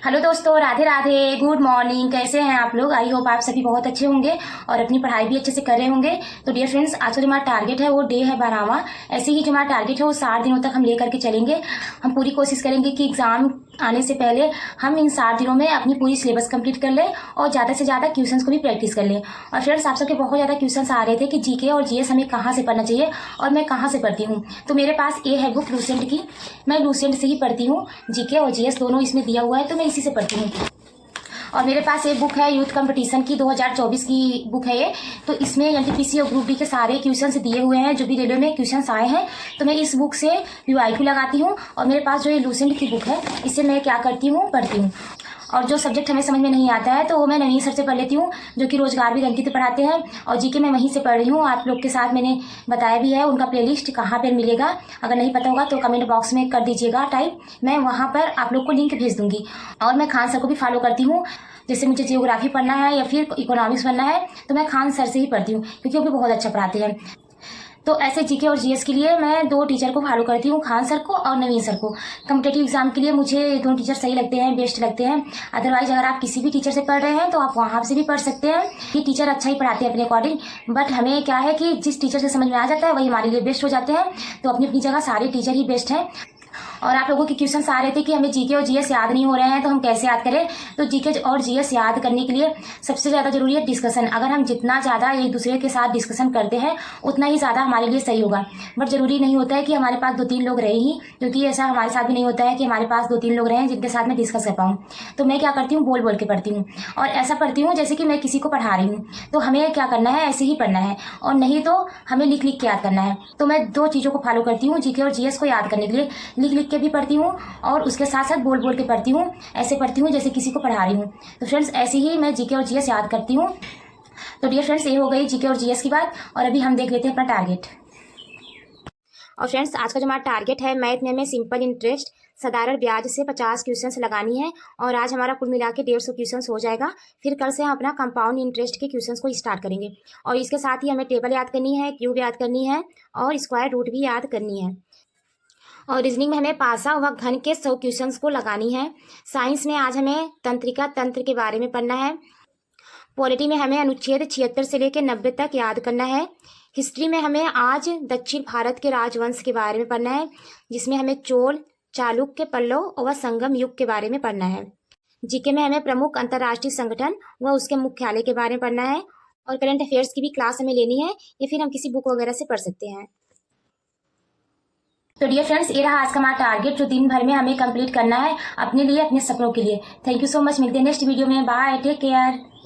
Hello दोस्तों, Radhe Radhe, good morning. कैसे हैं आप लोग? आई होप आप सभी बहुत अच्छे होंगे और अपनी पढ़ाई भी अच्छे से कर रहे होंगे। तो डियर फ्रेंड्स, आज का जो हमारा टारगेट है वो डे है 12वां। ऐसे ही जो हमारा टारगेट है वो 60 दिनों तक हम लेकर के चलेंगे। हम पूरी कोशिश करेंगे कि एग्जाम आने से पहले हम इन 60 दिनों में अपनी पूरी सिलेबस कंप्लीट कर लें और ज़्यादा से ज़्यादा क्वेश्चंस को भी प्रैक्टिस कर लें। और फ्रेंड्स, आप सबके बहुत ज़्यादा क्वेश्चंस आ रहे थे कि जीके और जीएस हमें कहाँ से पढ़ना चाहिए और मैं कहाँ से पढ़ती हूँ। तो मेरे पास ये है बुक लूसेंट की। मैं लूसेंट से ही पढ़ती हूँ, जीके और जीएस दोनों इसमें दिया हुआ है, तो मैं इसी से पढ़ती हूँ। और मेरे पास एक बुक है यूथ कंपटीशन की, 2024 की बुक है ये। तो इसमें एनटीपीसी और ग्रुप डी के सारे क्वेश्चंस दिए हुए हैं जो भी रेलवे में क्वेश्चंस आए हैं। तो मैं इस बुक से यूआईक्यू लगाती हूँ। और मेरे पास जो ये लूसेंट की बुक है, इससे मैं क्या करती हूँ, पढ़ती हूँ। और जो सब्जेक्ट हमें समझ में नहीं आता है तो वो मैं नवीन सर से पढ़ लेती हूँ, जो कि रोजगार भी अंकित पढ़ाते हैं। और जीके मैं वहीं से पढ़ रही हूँ। आप लोग के साथ मैंने बताया भी है, उनका प्लेलिस्ट कहाँ पर मिलेगा। अगर नहीं पता होगा तो कमेंट बॉक्स में कर दीजिएगा टाइप, मैं वहाँ पर आप लोग को लिंक भेज दूंगी। और मैं खान सर को भी फॉलो करती हूँ। जैसे मुझे जियोग्राफी पढ़ना है या फिर इकोनॉमिक्स पढ़ना है तो मैं खान सर से ही पढ़ती हूँ, क्योंकि वो भी बहुत अच्छा पढ़ाते हैं। तो ऐसे जीके और जीएस के लिए मैं दो टीचर को फॉलो करती हूँ, खान सर को और नवीन सर को। कॉम्पिटेटिव एग्जाम के लिए मुझे दोनों टीचर सही लगते हैं, बेस्ट लगते हैं। अदरवाइज अगर आप किसी भी टीचर से पढ़ रहे हैं तो आप वहाँ से भी पढ़ सकते हैं। ये टीचर अच्छा ही पढ़ाते हैं अपने अकॉर्डिंग, बट हमें क्या है कि जिस टीचर से समझ में आ जाता है वही हमारे लिए बेस्ट हो जाते हैं। तो अपनी अपनी जगह सारे टीचर ही बेस्ट हैं। और आप लोगों के क्वेश्चन आ रहे थे कि हमें जीके और जीएस याद नहीं हो रहे हैं तो हम कैसे याद करें। तो जीके और जीएस याद करने के लिए सबसे ज़्यादा जरूरी है डिस्कशन। अगर हम जितना ज़्यादा एक दूसरे के साथ डिस्कशन करते हैं उतना ही ज़्यादा हमारे लिए सही होगा। बट जरूरी नहीं होता है कि हमारे पास 2-3 लोग रहे ही, क्योंकि ऐसा हमारे साथ भी नहीं होता है कि हमारे पास 2-3 लोग रहे जिनके साथ मैं डिस्कस कर पाऊँ। तो मैं क्या करती हूँ, बोल बोल के पढ़ती हूँ। और ऐसा पढ़ती हूँ जैसे कि मैं किसी को पढ़ा रही हूँ। तो हमें क्या करना है, ऐसे ही पढ़ना है। और नहीं तो हमें लिख लिख के याद करना है। तो मैं दो चीज़ों को फॉलो करती हूँ जीके और जीएस को याद करने के लिए। लिख लिख के भी पढ़ती हूँ और उसके साथ साथ बोल बोल के पढ़ती हूँ। ऐसे पढ़ती हूँ जैसे किसी को पढ़ा रही हूँ। तो फ्रेंड्स, ऐसे ही मैं जीके और जीएस याद करती हूँ। तो डियर फ्रेंड्स, ये हो गई जीके और जीएस की बात। और अभी हम देख लेते हैं अपना टारगेट। और फ्रेंड्स, आज का जो हमारा टारगेट है, मैथ में हमें सिंपल इंटरेस्ट साधारण ब्याज से 50 क्वेश्चंस लगानी है। और आज हमारा कुल मिला के 150 क्वेश्चंस हो जाएगा। फिर कल से हम अपना कंपाउंड इंटरेस्ट के क्वेश्चंस को स्टार्ट करेंगे। और इसके साथ ही हमें टेबल याद करनी है, क्यूब याद करनी है और स्क्वायर रूट भी याद करनी है। और रीजनिंग में हमें पासा व घन के 100 क्वेश्चंस को लगानी है। साइंस में आज हमें तंत्रिका तंत्र के बारे में पढ़ना है। पॉलिटी में हमें अनुच्छेद 76 से लेकर 90 तक याद करना है। हिस्ट्री में हमें आज दक्षिण भारत के राजवंश के बारे में पढ़ना है, जिसमें हमें चोल, चालुक्य, पल्लव व संगम युग के बारे में पढ़ना है। जीके में हमें प्रमुख अंतर्राष्ट्रीय संगठन व उसके मुख्यालय के बारे में पढ़ना है। और करंट अफेयर्स की भी क्लास हमें लेनी है, या फिर हम किसी बुक वगैरह से पढ़ सकते हैं। तो डियर फ्रेंड्स, ये रहा आज का हमारा टारगेट, जो दिन भर में हमें कंप्लीट करना है अपने लिए, अपने सपनों के लिए। Thank you so much. मिलते हैं नेक्स्ट वीडियो में। Bye, take care.